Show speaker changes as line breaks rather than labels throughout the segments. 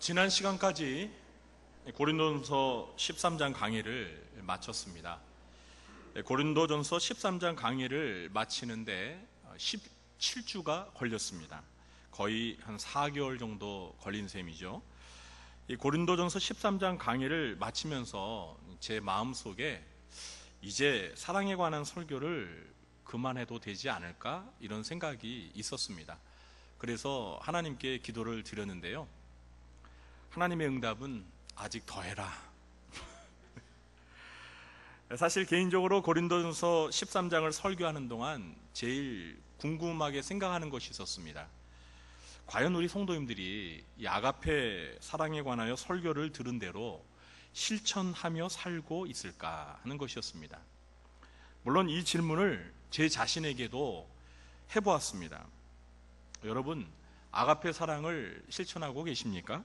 지난 시간까지 고린도전서 13장 강의를 마쳤습니다. 고린도전서 13장 강의를 마치는데 17주가 걸렸습니다. 거의 한 4개월 정도 걸린 셈이죠. 이 고린도전서 13장 강의를 마치면서 제 마음속에 이제 사랑에 관한 설교를 그만해도 되지 않을까 이런 생각이 있었습니다. 그래서 하나님께 기도를 드렸는데요. 하나님의 응답은 아직 더 해라. 사실 개인적으로 고린도전서 13장을 설교하는 동안 제일 궁금하게 생각하는 것이 있었습니다. 과연 우리 성도님들이 이 아가페 사랑에 관하여 설교를 들은 대로 실천하며 살고 있을까 하는 것이었습니다. 물론 이 질문을 제 자신에게도 해보았습니다. 여러분, 아가페 사랑을 실천하고 계십니까?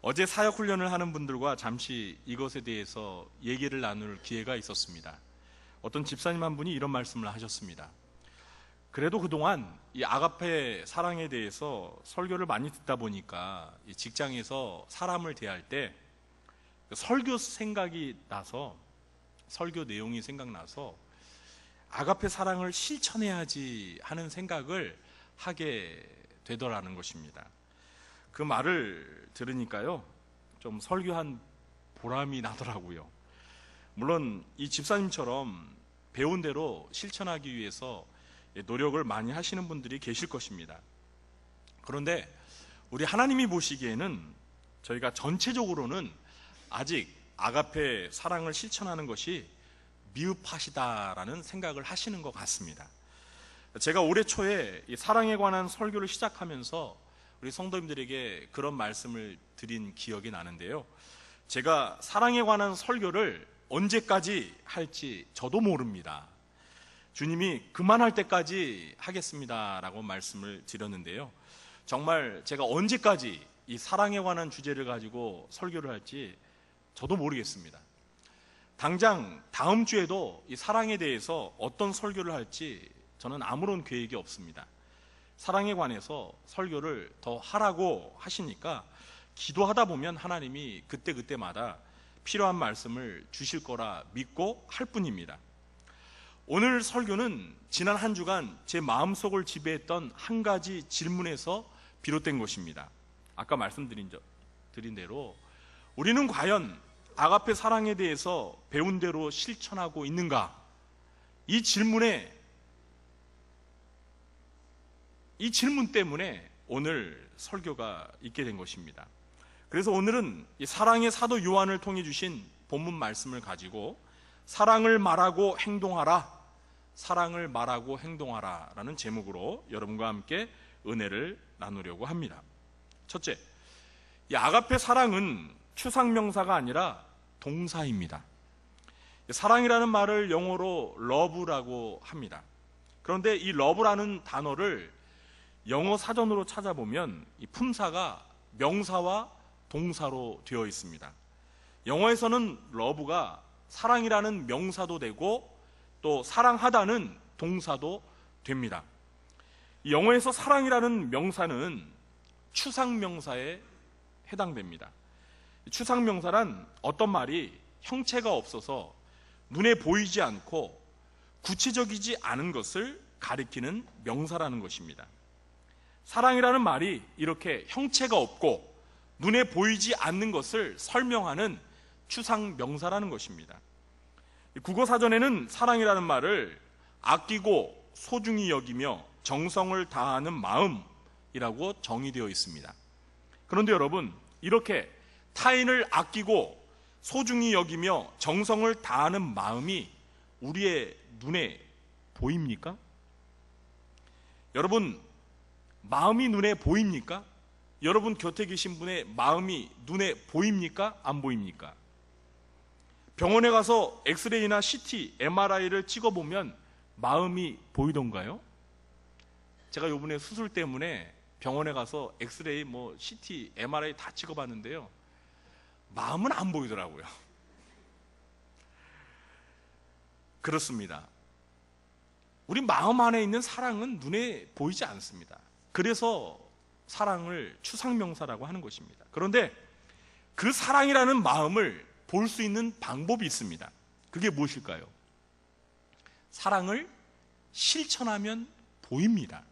어제 사역훈련을 하는 분들과 잠시 이것에 대해서 얘기를 나눌 기회가 있었습니다. 어떤 집사님 한 분이 이런 말씀을 하셨습니다. 그래도 그동안 이 아가페 사랑에 대해서 설교를 많이 듣다 보니까 이 직장에서 사람을 대할 때 설교 생각이 나서, 설교 내용이 생각나서 아가페 사랑을 실천해야지 하는 생각을 하게 되더라는 것입니다. 그 말을 들으니까요, 좀 설교한 보람이 나더라고요. 물론 이 집사님처럼 배운 대로 실천하기 위해서 노력을 많이 하시는 분들이 계실 것입니다. 그런데 우리 하나님이 보시기에는 저희가 전체적으로는 아직 아가페 사랑을 실천하는 것이 미흡하시다라는 생각을 하시는 것 같습니다. 제가 올해 초에 이 사랑에 관한 설교를 시작하면서 우리 성도님들에게 그런 말씀을 드린 기억이 나는데요. 제가 사랑에 관한 설교를 언제까지 할지 저도 모릅니다. 주님이 그만할 때까지 하겠습니다라고 말씀을 드렸는데요. 정말 제가 언제까지 이 사랑에 관한 주제를 가지고 설교를 할지 저도 모르겠습니다. 당장 다음 주에도 이 사랑에 대해서 어떤 설교를 할지 저는 아무런 계획이 없습니다. 사랑에 관해서 설교를 더 하라고 하시니까 기도하다 보면 하나님이 그때그때마다 필요한 말씀을 주실 거라 믿고 할 뿐입니다. 오늘 설교는 지난 한 주간 제 마음속을 지배했던 한 가지 질문에서 비롯된 것입니다. 아까 말씀드린 대로 우리는 과연 아가페 사랑에 대해서 배운 대로 실천하고 있는가? 이 질문 때문에 오늘 설교가 있게 된 것입니다. 그래서 오늘은 이 사랑의 사도 요한을 통해 주신 본문 말씀을 가지고 사랑을 말하고 행동하라, 사랑을 말하고 행동하라 라는 제목으로 여러분과 함께 은혜를 나누려고 합니다. 첫째, 이 아가페 사랑은 추상명사가 아니라 동사입니다. 사랑이라는 말을 영어로 love라고 합니다. 그런데 이 love라는 단어를 영어 사전으로 찾아보면 이 품사가 명사와 동사로 되어 있습니다. 영어에서는 love가 사랑이라는 명사도 되고 또 사랑하다는 동사도 됩니다. 영어에서 사랑이라는 명사는 추상명사에 해당됩니다. 추상명사란 어떤 말이 형체가 없어서 눈에 보이지 않고 구체적이지 않은 것을 가리키는 명사라는 것입니다. 사랑이라는 말이 이렇게 형체가 없고 눈에 보이지 않는 것을 설명하는 추상명사라는 것입니다. 국어사전에는 사랑이라는 말을 아끼고 소중히 여기며 정성을 다하는 마음이라고 정의되어 있습니다. 그런데 여러분, 이렇게 타인을 아끼고 소중히 여기며 정성을 다하는 마음이 우리의 눈에 보입니까? 여러분, 마음이 눈에 보입니까? 여러분 곁에 계신 분의 마음이 눈에 보입니까? 안 보입니까? 병원에 가서 엑스레이나 CT, MRI를 찍어보면 마음이 보이던가요? 제가 요번에 수술 때문에 병원에 가서 엑스레이, CT, MRI 다 찍어봤는데요. 마음은 안 보이더라고요. 그렇습니다. 우리 마음 안에 있는 사랑은 눈에 보이지 않습니다. 그래서 사랑을 추상명사라고 하는 것입니다. 그런데 그 사랑이라는 마음을 볼 수 있는 방법이 있습니다. 그게 무엇일까요? 사랑을 실천하면 보입니다.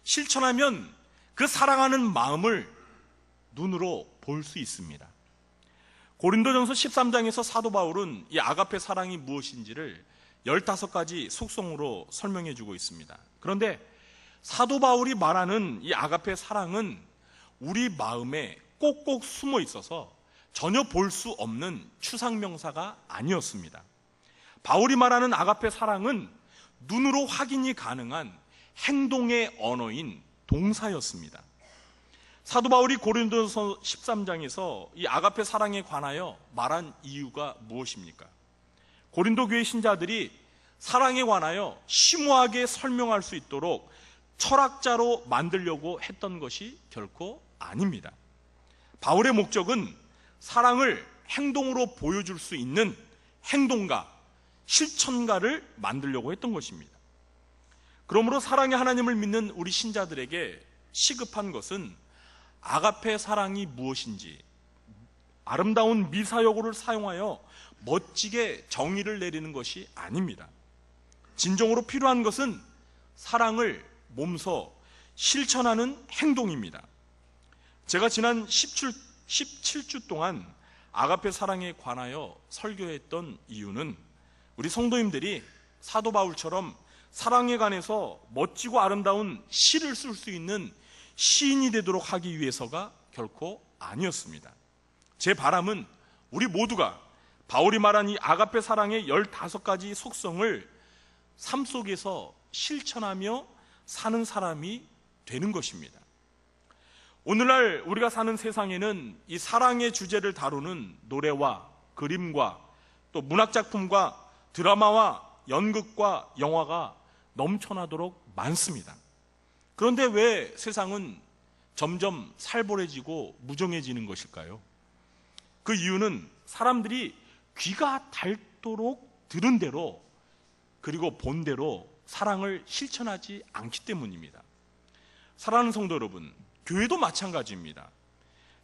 실천하면 그 사랑하는 마음을 눈으로 볼 수 있습니다. 고린도전서 13장에서 사도 바울은 이 아가페 사랑이 무엇인지를 15가지 속성으로 설명해 주고 있습니다. 그런데 사도 바울이 말하는 이 아가페 사랑은 우리 마음에 꼭꼭 숨어 있어서 전혀 볼 수 없는 추상명사가 아니었습니다. 바울이 말하는 아가페 사랑은 눈으로 확인이 가능한 행동의 언어인 동사였습니다. 사도 바울이 고린도전서 13장에서 이 아가페 사랑에 관하여 말한 이유가 무엇입니까? 고린도 교회 신자들이 사랑에 관하여 심오하게 설명할 수 있도록 철학자로 만들려고 했던 것이 결코 아닙니다. 바울의 목적은 사랑을 행동으로 보여줄 수 있는 행동가, 실천가를 만들려고 했던 것입니다. 그러므로 사랑의 하나님을 믿는 우리 신자들에게 시급한 것은 아가페 사랑이 무엇인지 아름다운 미사여구를 사용하여 멋지게 정의를 내리는 것이 아닙니다. 진정으로 필요한 것은 사랑을 몸소 실천하는 행동입니다. 제가 지난 17주 동안 아가페 사랑에 관하여 설교했던 이유는 우리 성도님들이 사도 바울처럼 사랑에 관해서 멋지고 아름다운 시를 쓸 수 있는 시인이 되도록 하기 위해서가 결코 아니었습니다. 제 바람은 우리 모두가 바울이 말한 이 아가페 사랑의 15가지 속성을 삶 속에서 실천하며 사는 사람이 되는 것입니다. 오늘날 우리가 사는 세상에는 이 사랑의 주제를 다루는 노래와 그림과 또 문학작품과 드라마와 연극과 영화가 넘쳐나도록 많습니다. 그런데 왜 세상은 점점 살벌해지고 무정해지는 것일까요? 그 이유는 사람들이 귀가 닳도록 들은 대로 그리고 본 대로 사랑을 실천하지 않기 때문입니다. 사랑하는 성도 여러분, 교회도 마찬가지입니다.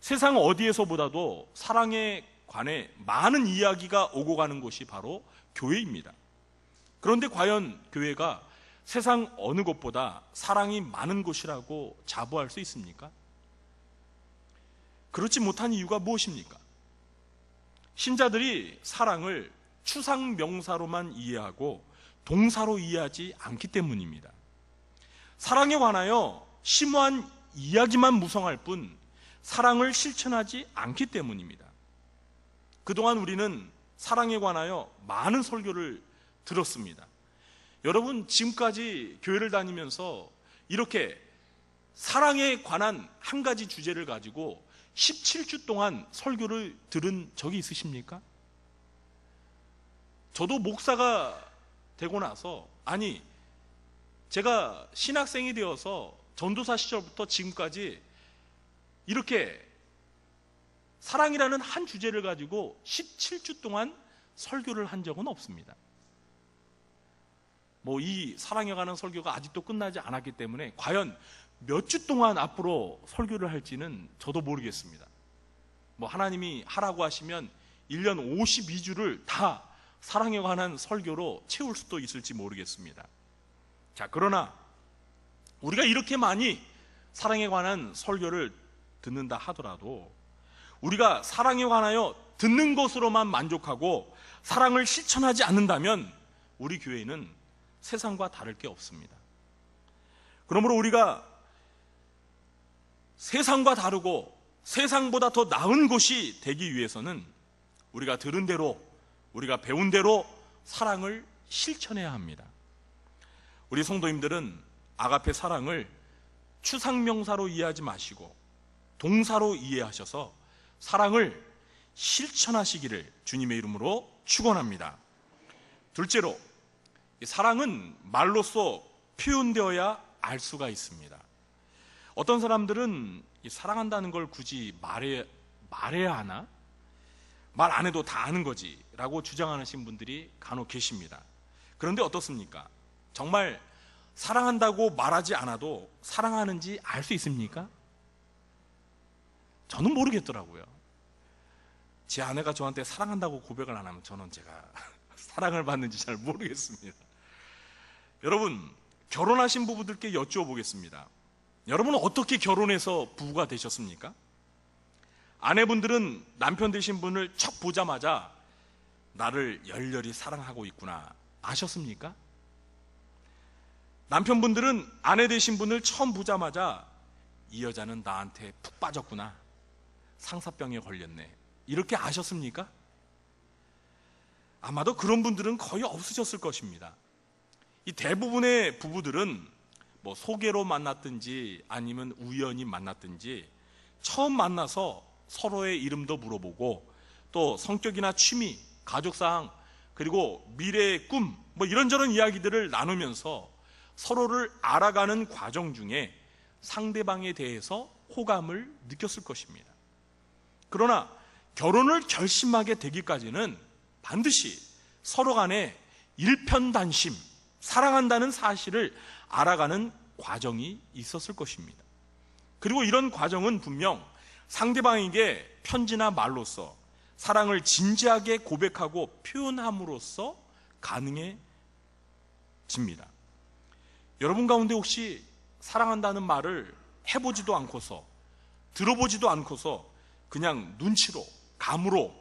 세상 어디에서보다도 사랑에 관해 많은 이야기가 오고 가는 곳이 바로 교회입니다. 그런데 과연 교회가 세상 어느 곳보다 사랑이 많은 곳이라고 자부할 수 있습니까? 그렇지 못한 이유가 무엇입니까? 신자들이 사랑을 추상 명사로만 이해하고 동사로 이해하지 않기 때문입니다. 사랑에 관하여 심오한 이야기만 무성할 뿐 사랑을 실천하지 않기 때문입니다. 그동안 우리는 사랑에 관하여 많은 설교를 들었습니다. 여러분, 지금까지 교회를 다니면서 이렇게 사랑에 관한 한 가지 주제를 가지고 17주 동안 설교를 들은 적이 있으십니까? 저도 목사가 되고 나서, 제가 신학생이 되어서 전도사 시절부터 지금까지 이렇게 사랑이라는 한 주제를 가지고 17주 동안 설교를 한 적은 없습니다. 이 사랑에 관한 설교가 아직도 끝나지 않았기 때문에 과연 몇 주 동안 앞으로 설교를 할지는 저도 모르겠습니다. 하나님이 하라고 하시면 1년 52주를 다 사랑에 관한 설교로 채울 수도 있을지 모르겠습니다. 자, 그러나 우리가 이렇게 많이 사랑에 관한 설교를 듣는다 하더라도 우리가 사랑에 관하여 듣는 것으로만 만족하고 사랑을 실천하지 않는다면 우리 교회는 세상과 다를 게 없습니다. 그러므로 우리가 세상과 다르고 세상보다 더 나은 것이 되기 위해서는 우리가 들은 대로, 우리가 배운 대로 사랑을 실천해야 합니다. 우리 성도님들은 아가페 사랑을 추상명사로 이해하지 마시고 동사로 이해하셔서 사랑을 실천하시기를 주님의 이름으로 축원합니다. 둘째로, 사랑은 말로써 표현되어야 알 수가 있습니다. 어떤 사람들은 사랑한다는 걸 굳이 말해야 하나? 말 안 해도 다 아는 거지 라고 주장하시는 분들이 간혹 계십니다. 그런데 어떻습니까? 정말 사랑한다고 말하지 않아도 사랑하는지 알 수 있습니까? 저는 모르겠더라고요. 제 아내가 저한테 사랑한다고 고백을 안 하면 저는 제가 사랑을 받는지 잘 모르겠습니다. 여러분, 결혼하신 부부들께 여쭈어 보겠습니다. 여러분은 어떻게 결혼해서 부부가 되셨습니까? 아내분들은 남편 되신 분을 척 보자마자 나를 열렬히 사랑하고 있구나 아셨습니까? 남편분들은 아내 되신 분을 처음 보자마자 이 여자는 나한테 푹 빠졌구나, 상사병에 걸렸네, 이렇게 아셨습니까? 아마도 그런 분들은 거의 없으셨을 것입니다. 이 대부분의 부부들은 뭐 소개로 만났든지 아니면 우연히 만났든지 처음 만나서 서로의 이름도 물어보고 또 성격이나 취미, 가족사항, 그리고 미래의 꿈, 뭐 이런저런 이야기들을 나누면서 서로를 알아가는 과정 중에 상대방에 대해서 호감을 느꼈을 것입니다. 그러나 결혼을 결심하게 되기까지는 반드시 서로 간에 일편단심, 사랑한다는 사실을 알아가는 과정이 있었을 것입니다. 그리고 이런 과정은 분명 상대방에게 편지나 말로써 사랑을 진지하게 고백하고 표현함으로써 가능해집니다. 여러분 가운데 혹시 사랑한다는 말을 해보지도 않고서, 들어보지도 않고서 그냥 눈치로, 감으로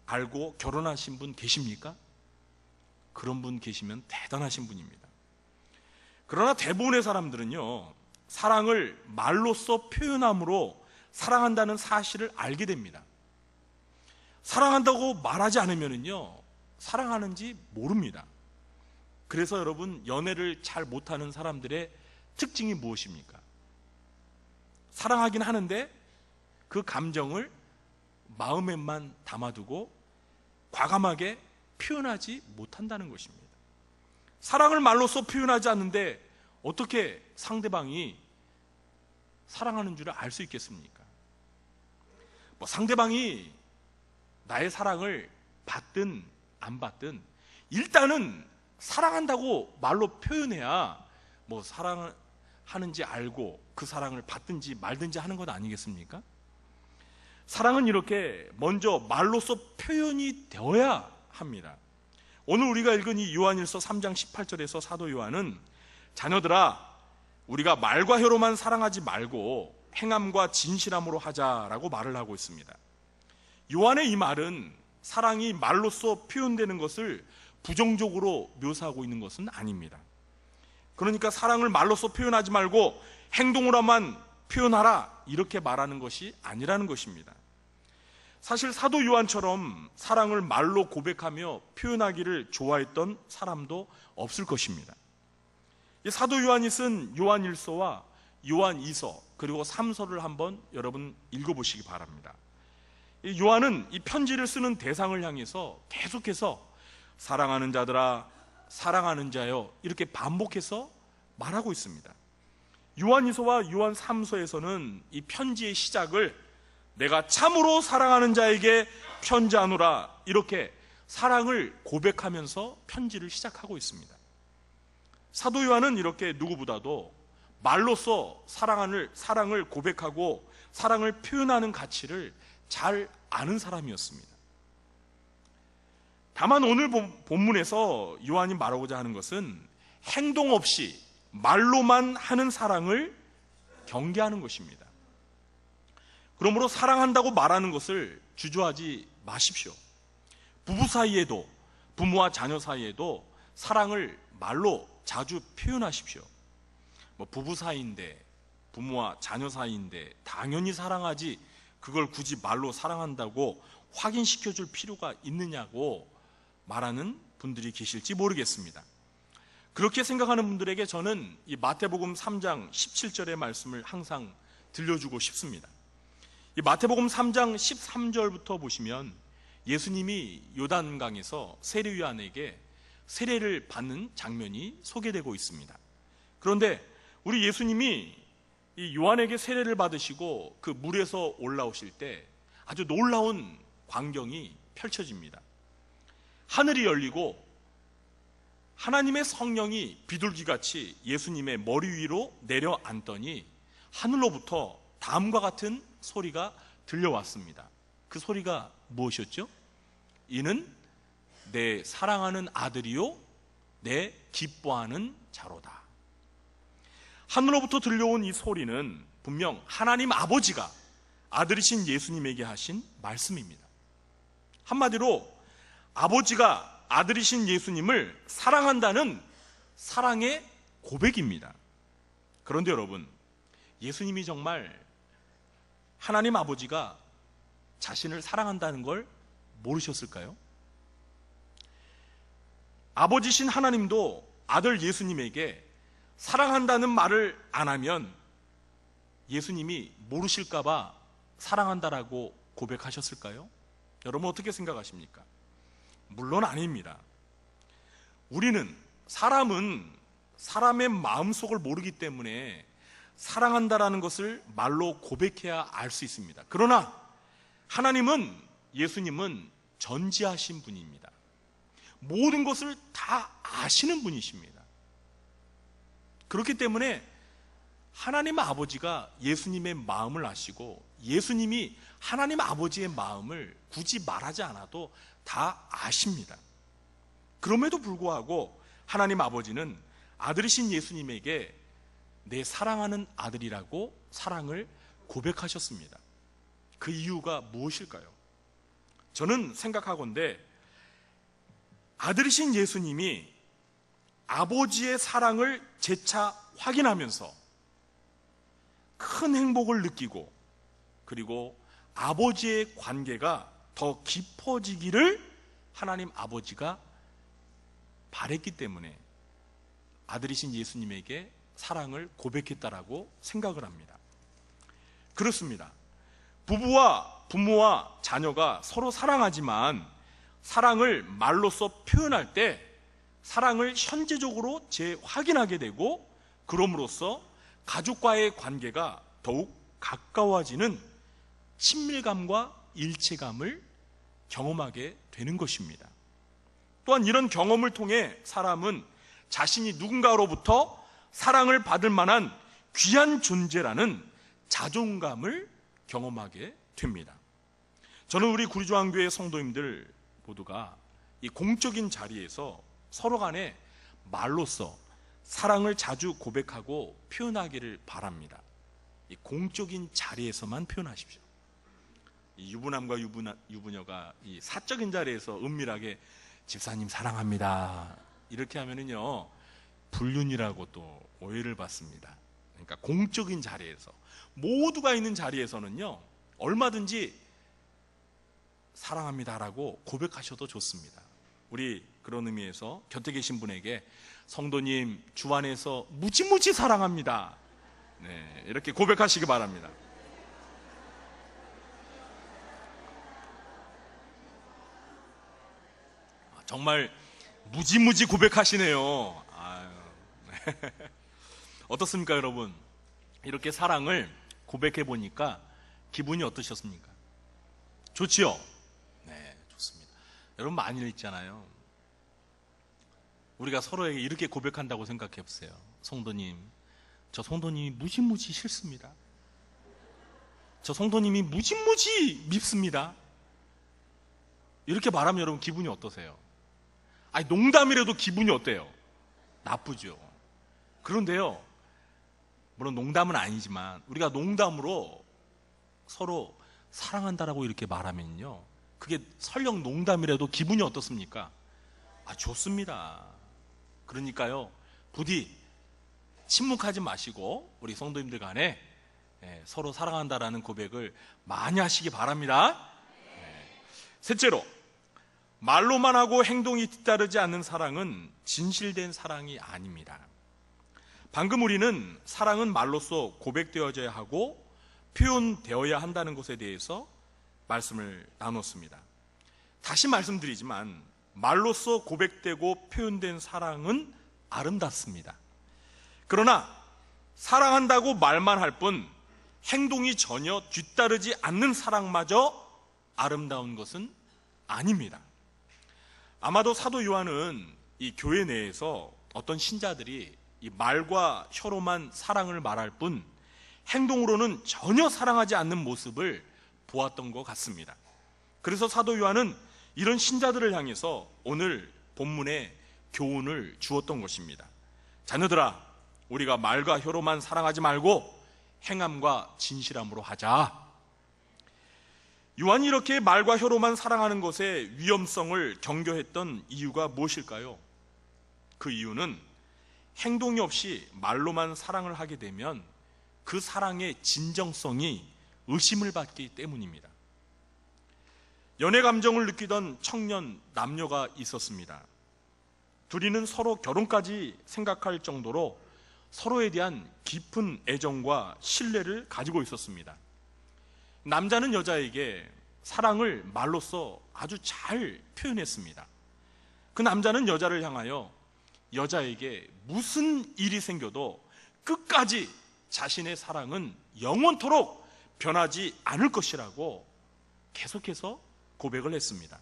알고 결혼하신 분 계십니까? 그런 분 계시면 대단하신 분입니다. 그러나 대부분의 사람들은요, 사랑을 말로써 표현함으로 사랑한다는 사실을 알게 됩니다. 사랑한다고 말하지 않으면요, 사랑하는지 모릅니다. 그래서 여러분, 연애를 잘 못하는 사람들의 특징이 무엇입니까? 사랑하긴 하는데 그 감정을 마음에만 담아두고 과감하게 표현하지 못한다는 것입니다. 사랑을 말로써 표현하지 않는데 어떻게 상대방이 사랑하는 줄을 알 수 있겠습니까? 뭐 상대방이 나의 사랑을 받든 안 받든 일단은 사랑한다고 말로 표현해야 뭐 사랑하는지 알고 그 사랑을 받든지 말든지 하는 것 아니겠습니까? 사랑은 이렇게 먼저 말로써 표현이 되어야 합니다. 오늘 우리가 읽은 이 요한일서 3장 18절에서 사도 요한은 자녀들아, 우리가 말과 혀로만 사랑하지 말고 행함과 진실함으로 하자라고 말을 하고 있습니다. 요한의 이 말은 사랑이 말로써 표현되는 것을 부정적으로 묘사하고 있는 것은 아닙니다. 그러니까 사랑을 말로써 표현하지 말고 행동으로만 표현하라, 이렇게 말하는 것이 아니라는 것입니다. 사실 사도 요한처럼 사랑을 말로 고백하며 표현하기를 좋아했던 사람도 없을 것입니다. 사도 요한이 쓴 요한일서와 요한이서 그리고 3서를 한번 여러분 읽어보시기 바랍니다. 요한은 이 편지를 쓰는 대상을 향해서 계속해서 사랑하는 자들아, 사랑하는 자여, 이렇게 반복해서 말하고 있습니다. 요한이서와 요한 3서에서는 이 편지의 시작을 내가 참으로 사랑하는 자에게 편지하노라, 이렇게 사랑을 고백하면서 편지를 시작하고 있습니다. 사도 요한은 이렇게 누구보다도 말로써 사랑을 고백하고 사랑을 표현하는 가치를 잘 아는 사람이었습니다. 다만 오늘 본문에서 요한이 말하고자 하는 것은 행동 없이 말로만 하는 사랑을 경계하는 것입니다. 그러므로 사랑한다고 말하는 것을 주저하지 마십시오. 부부 사이에도, 부모와 자녀 사이에도 사랑을 말로 자주 표현하십시오. 뭐 부부 사이인데, 부모와 자녀 사이인데 당연히 사랑하지, 그걸 굳이 말로 사랑한다고 확인시켜줄 필요가 있느냐고 말하는 분들이 계실지 모르겠습니다. 그렇게 생각하는 분들에게 저는 이 마태복음 3장 17절의 말씀을 항상 들려주고 싶습니다. 이 마태복음 3장 13절부터 보시면 예수님이 요단강에서 세례요한에게 세례를 받는 장면이 소개되고 있습니다. 그런데 우리 예수님이 이 요한에게 세례를 받으시고 그 물에서 올라오실 때 아주 놀라운 광경이 펼쳐집니다. 하늘이 열리고 하나님의 성령이 비둘기같이 예수님의 머리 위로 내려앉더니 하늘로부터 다음과 같은 소리가 들려왔습니다. 그 소리가 무엇이었죠? 이는 내 사랑하는 아들이요 내 기뻐하는 자로다. 하늘로부터 들려온 이 소리는 분명 하나님 아버지가 아들이신 예수님에게 하신 말씀입니다. 한마디로 아버지가 아들이신 예수님을 사랑한다는 사랑의 고백입니다. 그런데 여러분, 예수님이 정말 하나님 아버지가 자신을 사랑한다는 걸 모르셨을까요? 아버지신 하나님도 아들 예수님에게 사랑한다는 말을 안 하면 예수님이 모르실까봐 사랑한다라고 고백하셨을까요? 여러분 어떻게 생각하십니까? 물론 아닙니다. 사람은 사람의 마음속을 모르기 때문에 사랑한다라는 것을 말로 고백해야 알 수 있습니다. 그러나 하나님은, 예수님은 전지하신 분입니다. 모든 것을 다 아시는 분이십니다. 그렇기 때문에 하나님 아버지가 예수님의 마음을 아시고 예수님이 하나님 아버지의 마음을 굳이 말하지 않아도 다 아십니다. 그럼에도 불구하고 하나님 아버지는 아들이신 예수님에게 내 사랑하는 아들이라고 사랑을 고백하셨습니다. 그 이유가 무엇일까요? 저는 생각하건대 아들이신 예수님이 아버지의 사랑을 재차 확인하면서 큰 행복을 느끼고 그리고 아버지의 관계가 더 깊어지기를 하나님 아버지가 바랬기 때문에 아들이신 예수님에게 사랑을 고백했다라고 생각을 합니다. 그렇습니다. 부모와 자녀가 서로 사랑하지만 사랑을 말로써 표현할 때 사랑을 현재적으로 재확인하게 되고 그럼으로써 가족과의 관계가 더욱 가까워지는 친밀감과 일체감을 경험하게 되는 것입니다. 또한 이런 경험을 통해 사람은 자신이 누군가로부터 사랑을 받을 만한 귀한 존재라는 자존감을 경험하게 됩니다. 저는 우리 구리조항교회 성도님들 모두가 이 공적인 자리에서 서로 간에 말로써 사랑을 자주 고백하고 표현하기를 바랍니다. 이 공적인 자리에서만 표현하십시오. 이 유부남과 유부녀가 이 사적인 자리에서 은밀하게 집사님 사랑합니다 이렇게 하면은요 불륜이라고 또 오해를 받습니다. 그러니까 공적인 자리에서, 모두가 있는 자리에서는요 얼마든지 사랑합니다라고 고백하셔도 좋습니다. 우리 그런 의미에서 곁에 계신 분에게 성도님 주 안에서 무지무지 사랑합니다, 네, 이렇게 고백하시기 바랍니다. 정말 무지무지 고백하시네요. 아유, 네. 어떻습니까 여러분? 이렇게 사랑을 고백해 보니까 기분이 어떠셨습니까? 좋지요? 네, 좋습니다. 여러분 많이 있잖아요. 우리가 서로에게 이렇게 고백한다고 생각해 보세요. 성도님, 저 성도님이 무지무지 싫습니다. 저 성도님이 무지무지 밉습니다. 이렇게 말하면 여러분 기분이 어떠세요? 아니 농담이라도 기분이 어때요? 나쁘죠. 그런데요, 물론 농담은 아니지만 우리가 농담으로 서로 사랑한다라고 이렇게 말하면요, 그게 설령 농담이라도 기분이 어떻습니까? 아, 좋습니다. 그러니까요, 부디 침묵하지 마시고 우리 성도님들 간에 서로 사랑한다라는 고백을 많이 하시기 바랍니다. 셋째로, 말로만 하고 행동이 뒤따르지 않는 사랑은 진실된 사랑이 아닙니다. 방금 우리는 사랑은 말로써 고백되어져야 하고 표현되어야 한다는 것에 대해서 말씀을 나눴습니다. 다시 말씀드리지만 말로써 고백되고 표현된 사랑은 아름답습니다. 그러나 사랑한다고 말만 할 뿐 행동이 전혀 뒤따르지 않는 사랑마저 아름다운 것은 아닙니다. 아마도 사도 요한은 이 교회 내에서 어떤 신자들이 이 말과 혀로만 사랑을 말할 뿐 행동으로는 전혀 사랑하지 않는 모습을 보았던 것 같습니다. 그래서 사도 요한은 이런 신자들을 향해서 오늘 본문에 교훈을 주었던 것입니다. 자녀들아, 우리가 말과 혀로만 사랑하지 말고 행함과 진실함으로 하자. 요한이 이렇게 말과 혀로만 사랑하는 것의 위험성을 경고했던 이유가 무엇일까요? 그 이유는 행동이 없이 말로만 사랑을 하게 되면 그 사랑의 진정성이 의심을 받기 때문입니다. 연애 감정을 느끼던 청년 남녀가 있었습니다. 둘이는 서로 결혼까지 생각할 정도로 서로에 대한 깊은 애정과 신뢰를 가지고 있었습니다. 남자는 여자에게 사랑을 말로써 아주 잘 표현했습니다. 그 남자는 여자를 향하여 여자에게 무슨 일이 생겨도 끝까지 자신의 사랑은 영원토록 변하지 않을 것이라고 계속해서 고백을 했습니다.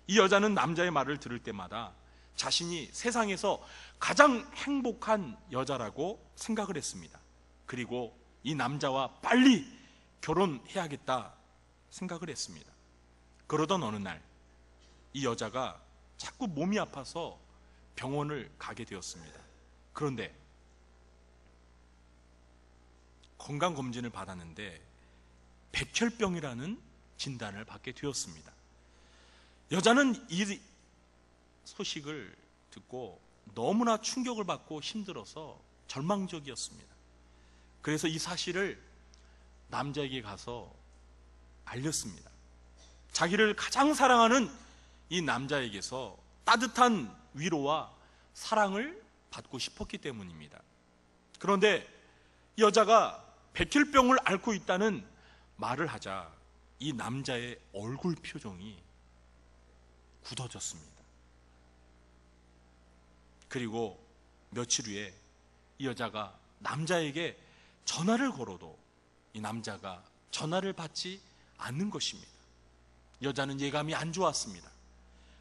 이 여자는 남자의 말을 들을 때마다 자신이 세상에서 가장 행복한 여자라고 생각을 했습니다. 그리고 이 남자와 빨리 결혼해야겠다 생각을 했습니다. 그러던 어느 날 이 여자가 자꾸 몸이 아파서 병원을 가게 되었습니다. 그런데 건강검진을 받았는데 백혈병이라는 진단을 받게 되었습니다. 여자는 이 소식을 듣고 너무나 충격을 받고 힘들어서 절망적이었습니다. 그래서 이 사실을 남자에게 가서 알렸습니다. 자기를 가장 사랑하는 이 남자에게서 따뜻한 위로와 사랑을 받고 싶었기 때문입니다. 그런데 여자가 백혈병을 앓고 있다는 말을 하자 이 남자의 얼굴 표정이 굳어졌습니다. 그리고 며칠 후에 이 여자가 남자에게 전화를 걸어도 이 남자가 전화를 받지 않는 것입니다. 여자는 예감이 안 좋았습니다.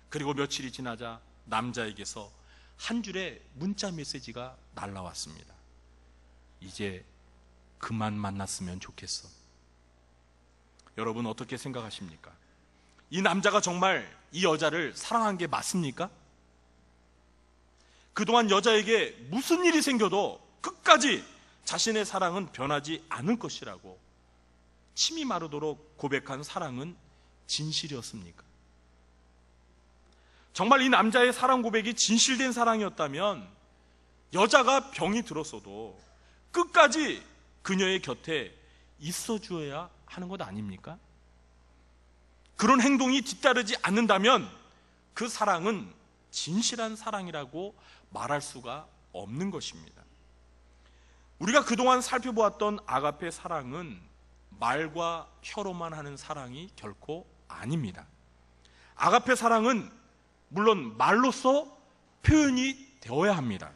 그리고 며칠이 지나자 남자에게서 한 줄의 문자 메시지가 날라왔습니다. 이제 그만 만났으면 좋겠어. 여러분 어떻게 생각하십니까? 이 남자가 정말 이 여자를 사랑한 게 맞습니까? 그동안 여자에게 무슨 일이 생겨도 끝까지 자신의 사랑은 변하지 않을 것이라고 침이 마르도록 고백한 사랑은 진실이었습니까? 정말 이 남자의 사랑 고백이 진실된 사랑이었다면 여자가 병이 들었어도 끝까지 그녀의 곁에 있어 주어야 하는 것 아닙니까? 그런 행동이 뒤따르지 않는다면 그 사랑은 진실한 사랑이라고 말할 수가 없는 것입니다. 우리가 그동안 살펴보았던 아가페 사랑은 말과 혀로만 하는 사랑이 결코 아닙니다. 아가페 사랑은 물론 말로써 표현이 되어야 합니다.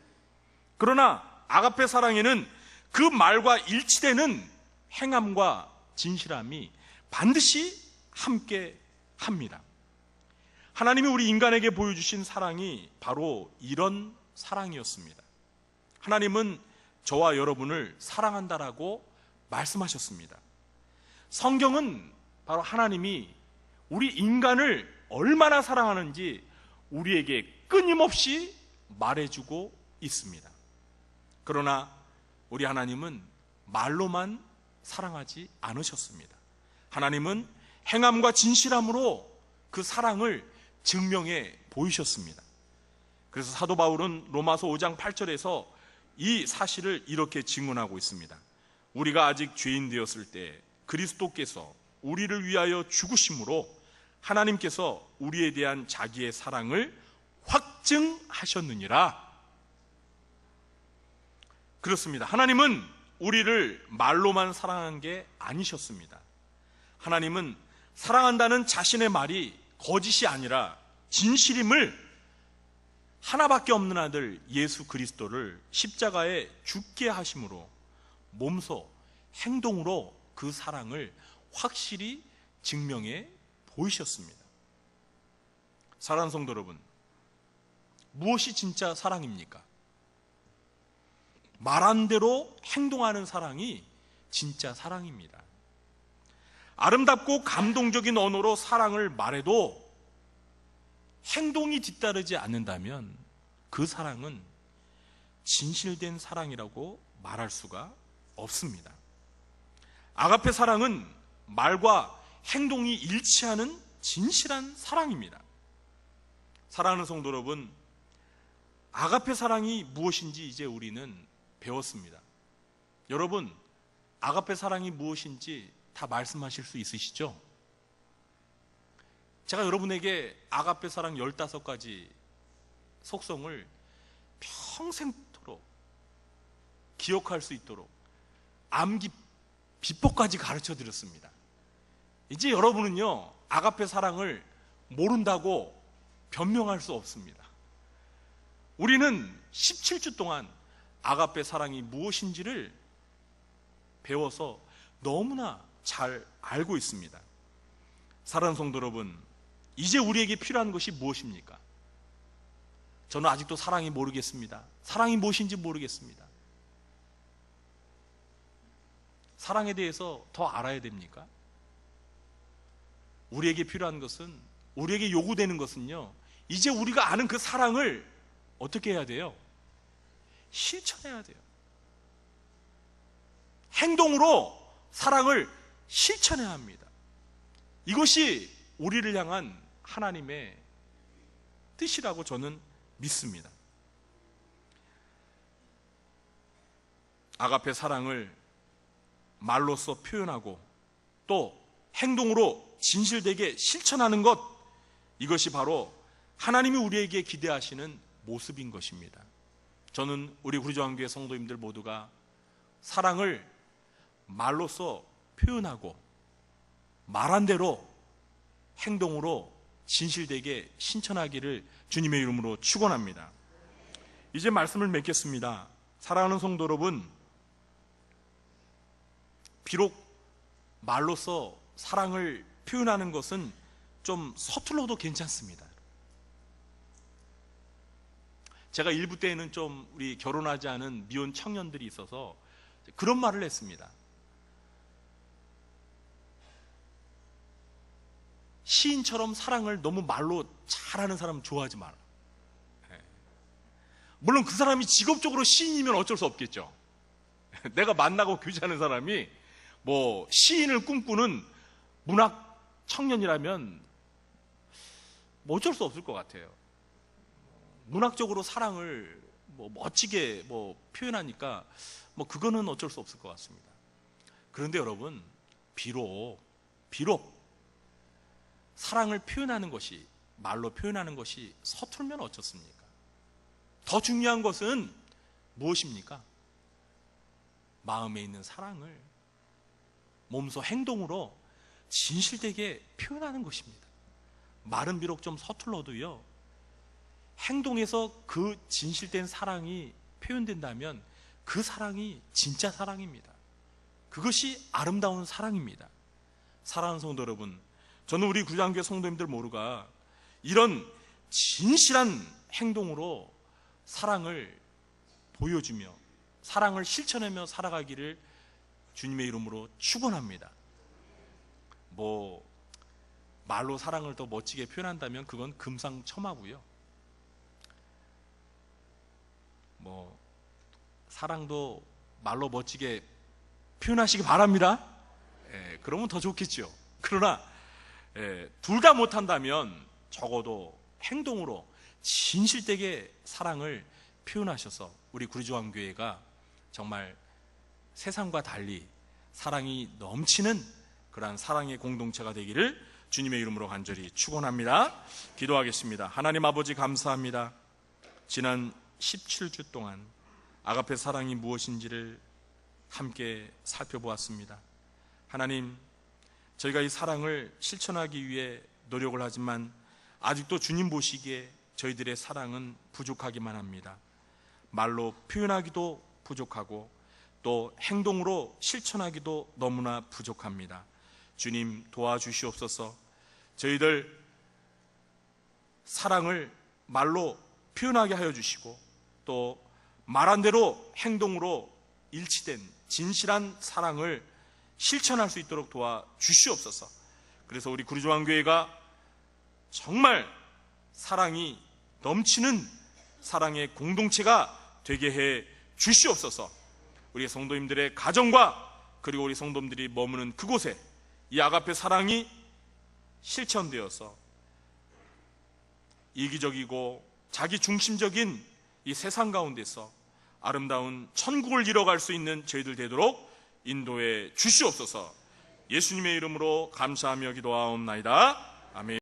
그러나 아가페 사랑에는 그 말과 일치되는 행함과 진실함이 반드시 함께 합니다. 하나님이 우리 인간에게 보여주신 사랑이 바로 이런 사랑이었습니다. 하나님은 저와 여러분을 사랑한다라고 말씀하셨습니다. 성경은 바로 하나님이 우리 인간을 얼마나 사랑하는지 우리에게 끊임없이 말해주고 있습니다. 그러나 우리 하나님은 말로만 사랑하지 않으셨습니다. 하나님은 행함과 진실함으로 그 사랑을 증명해 보이셨습니다. 그래서 사도 바울은 로마서 5장 8절에서 이 사실을 이렇게 증언하고 있습니다. 우리가 아직 죄인 되었을 때 그리스도께서 우리를 위하여 죽으심으로 하나님께서 우리에 대한 자기의 사랑을 확증하셨느니라. 그렇습니다. 하나님은 우리를 말로만 사랑한 게 아니셨습니다. 하나님은 사랑한다는 자신의 말이 거짓이 아니라 진실임을 하나밖에 없는 아들 예수 그리스도를 십자가에 죽게 하심으로 몸소 행동으로 그 사랑을 확실히 증명해 보이셨습니다. 사랑하는 성도 여러분, 무엇이 진짜 사랑입니까? 말한 대로 행동하는 사랑이 진짜 사랑입니다. 아름답고 감동적인 언어로 사랑을 말해도 행동이 뒤따르지 않는다면 그 사랑은 진실된 사랑이라고 말할 수가 없습니다. 아가페 사랑은 말과 행동이 일치하는 진실한 사랑입니다. 사랑하는 성도 여러분, 아가페 사랑이 무엇인지 이제 우리는 배웠습니다. 여러분, 아가페 사랑이 무엇인지 다 말씀하실 수 있으시죠? 제가 여러분에게 아가페 사랑 15가지 속성을 평생토록 기억할 수 있도록 암기 비법까지 가르쳐 드렸습니다. 이제 여러분은요, 아가페 사랑을 모른다고 변명할 수 없습니다. 우리는 17주 동안 아가페 사랑이 무엇인지를 배워서 너무나 잘 알고 있습니다. 사랑하는 성도 여러분, 이제 우리에게 필요한 것이 무엇입니까? 저는 아직도 사랑이 모르겠습니다. 사랑이 무엇인지 모르겠습니다. 사랑에 대해서 더 알아야 됩니까? 우리에게 필요한 것은, 우리에게 요구되는 것은요, 이제 우리가 아는 그 사랑을 어떻게 해야 돼요? 실천해야 돼요. 행동으로 사랑을 실천해야 합니다. 이것이 우리를 향한 하나님의 뜻이라고 저는 믿습니다. 아가페 사랑을 말로써 표현하고 또 행동으로 진실되게 실천하는 것, 이것이 바로 하나님이 우리에게 기대하시는 모습인 것입니다. 저는 우리 구리조항교회 성도님들 모두가 사랑을 말로써 표현하고 말한 대로 행동으로 진실되게 실천하기를 주님의 이름으로 축원합니다. 이제 말씀을 맺겠습니다. 사랑하는 성도 여러분, 비록 말로써 사랑을 표현하는 것은 좀 서툴러도 괜찮습니다. 제가 일부 때에는 좀 우리 결혼하지 않은 미혼 청년들이 있어서 그런 말을 했습니다. 시인처럼 사랑을 너무 말로 잘하는 사람은 좋아하지 마라. 물론 그 사람이 직업적으로 시인이면 어쩔 수 없겠죠. 내가 만나고 교제하는 사람이 뭐 시인을 꿈꾸는 문학 청년이라면 뭐 어쩔 수 없을 것 같아요. 문학적으로 사랑을 뭐 멋지게 뭐 표현하니까 뭐 그거는 어쩔 수 없을 것 같습니다. 그런데 여러분, 비록 사랑을 표현하는 것이, 말로 표현하는 것이 서툴면 어쩌습니까? 더 중요한 것은 무엇입니까? 마음에 있는 사랑을 몸소 행동으로 진실되게 표현하는 것입니다. 말은 비록 좀 서툴러도요, 행동에서 그 진실된 사랑이 표현된다면 그 사랑이 진짜 사랑입니다. 그것이 아름다운 사랑입니다. 사랑하는 성도 여러분, 저는 우리 구리조항교회 성도님들 모두가 이런 진실한 행동으로 사랑을 보여주며 사랑을 실천하며 살아가기를 주님의 이름으로 축원합니다. 뭐 말로 사랑을 더 멋지게 표현한다면 그건 금상첨화고요. 뭐 사랑도 말로 멋지게 표현하시기 바랍니다. 그러면 더 좋겠죠. 그러나 둘 다 못한다면 적어도 행동으로 진실되게 사랑을 표현하셔서 우리 구리조항교회가 정말 세상과 달리 사랑이 넘치는 그러한 사랑의 공동체가 되기를 주님의 이름으로 간절히 축원합니다. 기도하겠습니다. 하나님 아버지, 감사합니다. 지난 17주 동안 아가페 사랑이 무엇인지를 함께 살펴보았습니다. 하나님, 저희가 이 사랑을 실천하기 위해 노력을 하지만 아직도 주님 보시기에 저희들의 사랑은 부족하기만 합니다. 말로 표현하기도 부족하고 또 행동으로 실천하기도 너무나 부족합니다. 주님, 도와주시옵소서. 저희들 사랑을 말로 표현하게 하여 주시고 또 말한 대로 행동으로 일치된 진실한 사랑을 실천할 수 있도록 도와 주시옵소서. 그래서 우리 구리조항교회가 정말 사랑이 넘치는 사랑의 공동체가 되게 해 주시옵소서. 우리 성도님들의 가정과 그리고 우리 성도님들이 머무는 그곳에 이 아가페 사랑이 실천되어서 이기적이고 자기 중심적인 이 세상 가운데서 아름다운 천국을 이뤄갈 수 있는 저희들 되도록 인도해 주시옵소서. 예수님의 이름으로 감사하며 기도하옵나이다. 아멘.